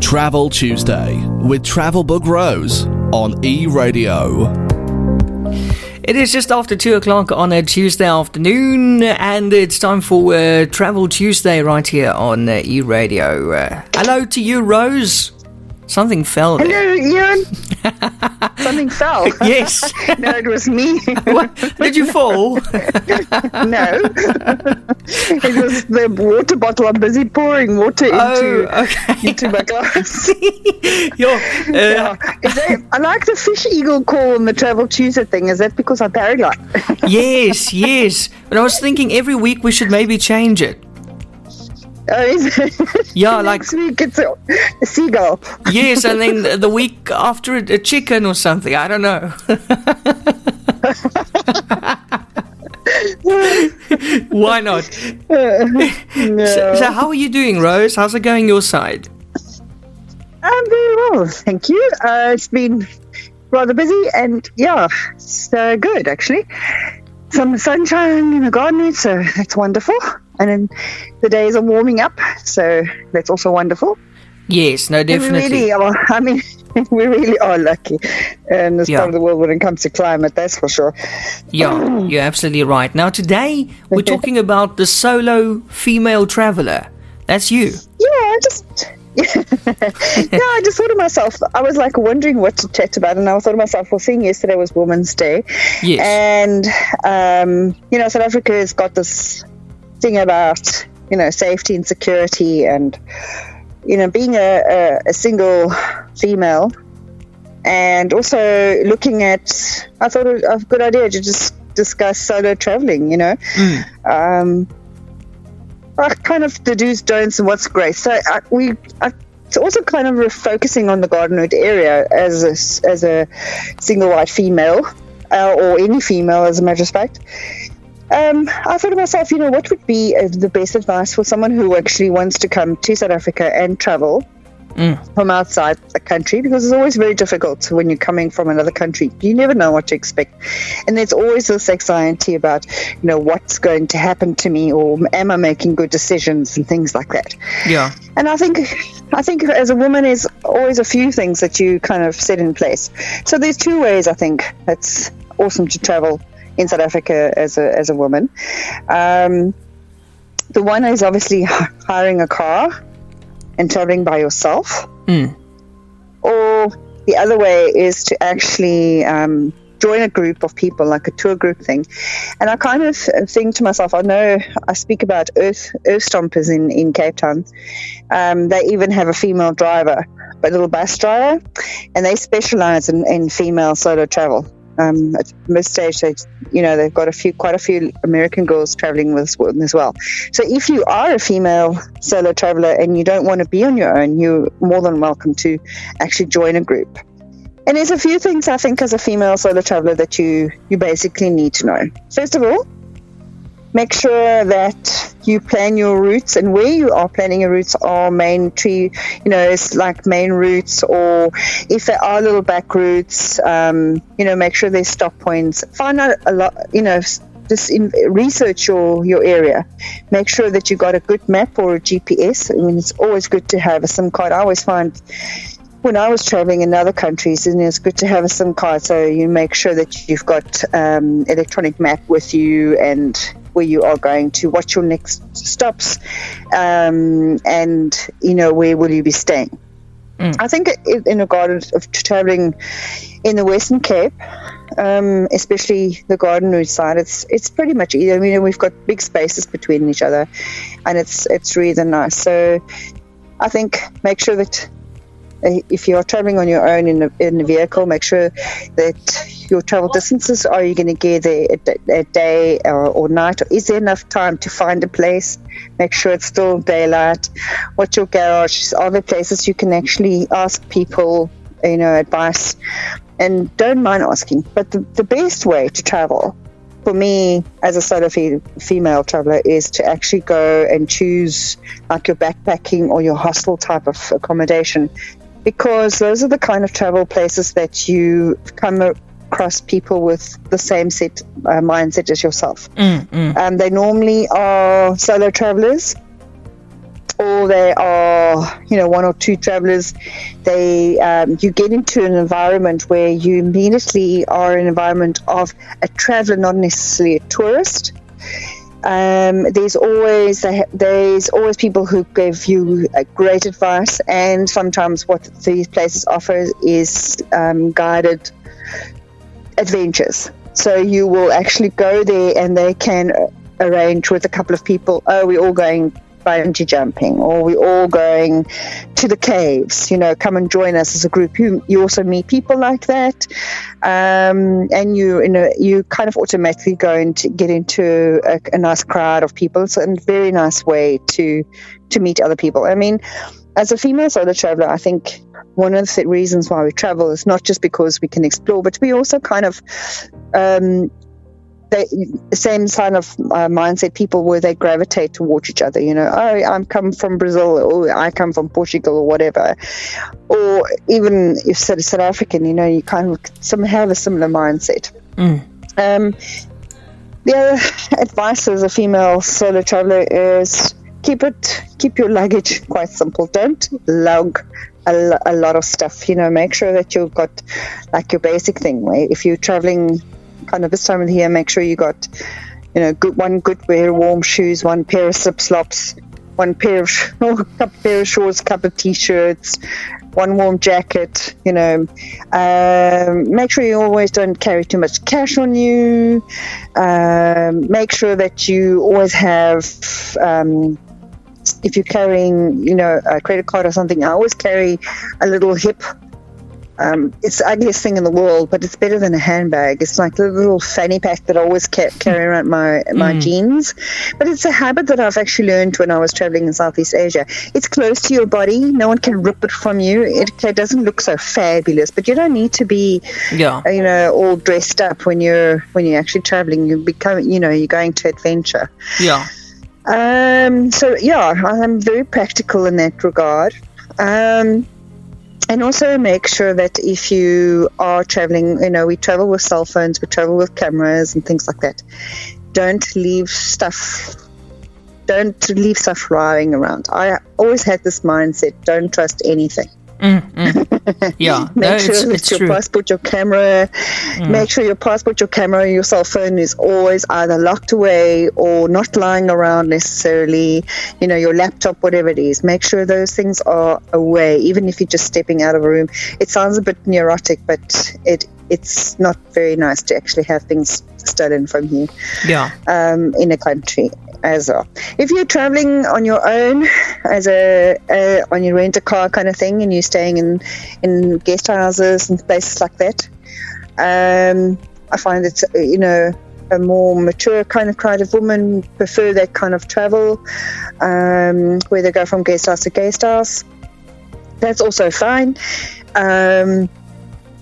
Travel Tuesday with Travel Book Rose on E-Radio. It is just after 2 o'clock on a Tuesday afternoon, and it's time for Travel Tuesday right here on E-Radio. Hello to you, Rose. Something fell there. Hello, Ian. Something fell. Yes. No, it was me. What? Did you fall? No. It was the water bottle. I'm busy pouring water into my glass. I like the fish eagle call on the Travel Tuesday thing. Is that because I'm paraglide? Yes. But I was thinking every week we should maybe change it. Oh, is it? Yeah, next week it's a seagull. Yes, and then the week after a chicken or something. I don't know. Why not? No. So how are you doing, Rose? How's it going your side? I'm very well, thank you. It's been rather busy, and it's good actually. Some sunshine in the garden, so that's wonderful. And then the days are warming up, so that's also wonderful. Yes, no, definitely. We really are lucky in this part of the world when it comes to climate, that's for sure. Yeah, you're absolutely right. Now, today, we're talking about the solo female traveler. That's you. I just thought to myself, I was like wondering what to chat about, and I thought to myself, well, seeing yesterday was Women's Day. Yes. And, South Africa has got this thing about, safety and security and, being a single female, and also looking at, I thought it was a good idea to just discuss solo traveling, kind of the do's, don'ts, and what's great. So it's also kind of focusing on the Gardenwood area as a single white female, or any female, as a matter of fact. I thought to myself, what would be the best advice for someone who actually wants to come to South Africa and travel from outside the country, because it's always very difficult when you're coming from another country. You never know what to expect, and there's always this anxiety about what's going to happen to me, or am I making good decisions and things like that. Yeah. And I think as a woman, there's always a few things that you kind of set in place. So there's two ways I think it's awesome to travel in South Africa as a woman. The one is obviously hiring a car and traveling by yourself. Or the other way is to actually join a group of people, like a tour group thing. And I kind of think to myself, I know I speak about Earth Stompers in Cape Town. They even have a female driver, a little bus driver, and they specialize in female solo travel. At this stage, they've got quite a few American girls traveling with them as well. So if you are a female solo traveler and you don't want to be on your own, you're more than welcome to actually join a group. And there's a few things I think as a female solo traveler that you basically need to know. First of all, make sure that you plan your routes, and where you are planning your routes are it's like main routes, or if there are little back routes, make sure there's stop points. Find out a lot, research your area. Make sure that you got a good map or a GPS. It's always good to have a SIM card. I always find when I was traveling in other countries, and it's good to have a SIM card, so you make sure that you've got electronic map with you, and where you are going to, what's your next stops, and where will you be staying. I think in regard of traveling in the Western Cape, especially the Gardenwood side, it's pretty much easy. We've got big spaces between each other, and it's really nice. So I think make sure that if you're traveling on your own in a vehicle, make sure that your travel distances, are you going to get there a day or night, or is there enough time to find a place? Make sure it's still daylight. What's your garage? Are there places you can actually ask people, advice? And don't mind asking. But the best way to travel, for me as a solo female traveler, is to actually go and choose like your backpacking or your hostel type of accommodation, because those are the kind of travel places that you come across people with the same mindset as yourself. They normally are solo travelers, or they are, one or two travelers, you get into an environment where you immediately are in an environment of a traveler, not necessarily a tourist. There's always people who give you great advice, and sometimes what these places offer is guided adventures. So you will actually go there, and they can arrange with a couple of people. Oh, we're all going bungee jumping, or we're all going to the caves. Come and join us as a group. You also meet people like that, and you kind of automatically get into a nice crowd of people. It's a very nice way to meet other people. I mean, as a female solo traveler, I think one of the reasons why we travel is not just because we can explore, but we also kind of the same kind of mindset people where they gravitate towards each other. I come from Brazil, or I come from Portugal, or whatever. Or even if South African, you kind of have a similar mindset. The other advice as a female solo traveler is keep your luggage quite simple. Don't lug a lot of stuff. Make sure that you've got like your basic thing. If you're traveling kind of this time of the year, make sure you got one good pair of warm shoes, one pair of slip-slops, one pair of shorts, couple of t-shirts, one warm jacket. Make sure you always don't carry too much cash on you. Make sure that you always have, if you're carrying a credit card or something, I always carry a little hip. It's the ugliest thing in the world, but it's better than a handbag. It's like a little fanny pack that I always carry around my jeans. But it's a habit that I've actually learned when I was traveling in Southeast Asia. It's close to your body. No one can rip it from you. It doesn't look so fabulous, but you don't need to be, all dressed up when you're actually traveling. You become, you're going to adventure. Yeah. I'm very practical in that regard. And also make sure that if you are traveling, we travel with cell phones, we travel with cameras and things like that. Don't leave stuff lying around. I always had this mindset, don't trust anything. Yeah, make sure that your passport, your camera, make sure your passport, your camera, your cell phone is always either locked away or not lying around necessarily. Your laptop, whatever it is, make sure those things are away, even if you're just stepping out of a room. It sounds a bit neurotic, but it's not very nice to actually have things stolen from you. Yeah. In a country as well. If you're traveling on your own, on your rent a car kind of thing, and you're staying in guest houses and places like that, I find that a more mature kind of crowd of women prefer that kind of travel, where they go from guest house to guest house. That's also fine.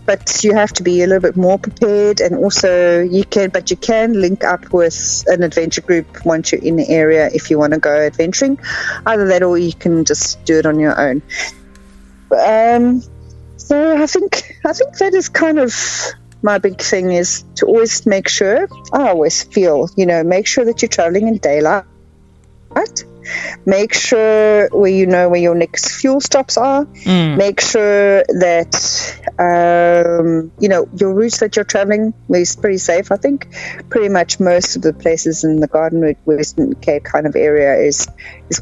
But you have to be a little bit more prepared, and also you can link up with an adventure group once you're in the area if you want to go adventuring. Either that, or you can just do it on your own. So I think that is kind of my big thing, is to always make sure. I always feel, make sure that you're traveling in daylight. Make sure where your next fuel stops are. Make sure that your routes that you're traveling is pretty safe. I think pretty much most of the places in the Garden Route, Western Cape kind of area is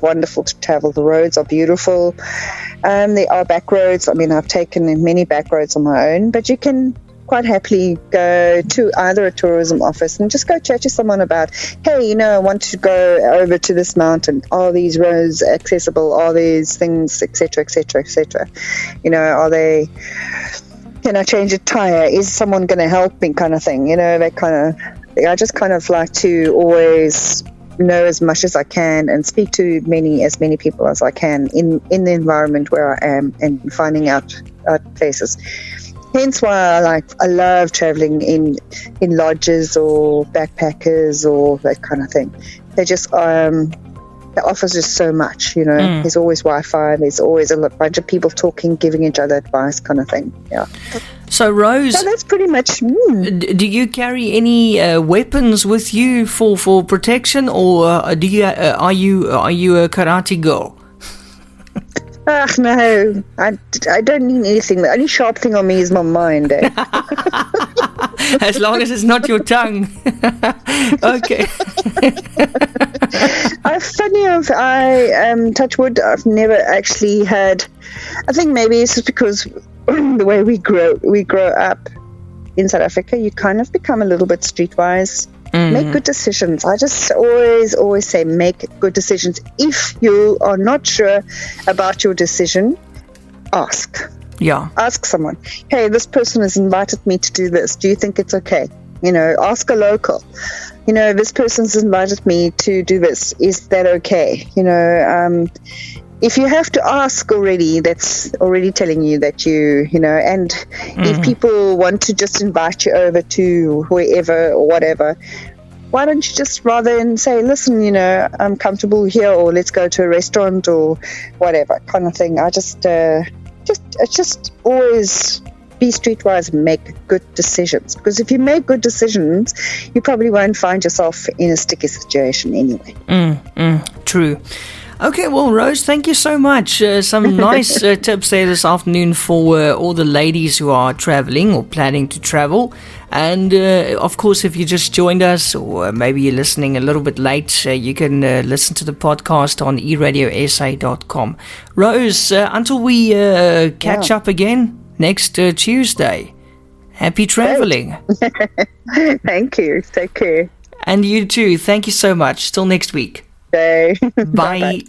wonderful to travel. The roads are beautiful. There are back roads. I mean, I've taken many back roads on my own, but you can quite happily go to either a tourism office and just go chat to someone about, hey, I want to go over to this mountain. Are these roads accessible? Are these things, etc., etc., etc.? Are they? Can I change a tire? Is someone going to help me? Kind of thing. I just kind of like to always know as much as I can and speak to as many people as I can in the environment where I am, and finding out places. Hence why I love traveling in lodges or backpackers or that kind of thing. They just it offers just so much, There's always Wi-Fi. There's always a bunch of people talking, giving each other advice, kind of thing. Yeah. So Rose, that's pretty much. Do you carry any weapons with you for protection, or are you a karate girl? Ach, no. I don't need anything. The only sharp thing on me is my mind, eh? As long as it's not your tongue. Okay. Touch wood, I've never actually had, I think maybe it's just because the way we grow up in South Africa, you kind of become a little bit streetwise. Make good decisions. I just always say make good decisions. If you are not sure about your decision, ask. Yeah. Ask someone, hey, this person has invited me to do this. Do you think it's okay? Ask a local. This person's invited me to do this. Is that okay? If you have to ask already, that's already telling you that and if people want to just invite you over to wherever or whatever, why don't you just rather and say, listen, I'm comfortable here, or let's go to a restaurant or whatever kind of thing. I just always be streetwise and make good decisions, because if you make good decisions, you probably won't find yourself in a sticky situation anyway. True. Okay, well, Rose, thank you so much. Some nice tips there this afternoon for all the ladies who are traveling or planning to travel. And, of course, if you just joined us, or maybe you're listening a little bit late, you can listen to the podcast on eradiosa.com. Rose, until we catch up again next Tuesday, happy traveling. Thank you. Take care. And you too. Thank you so much. Till next week. Okay. Bye.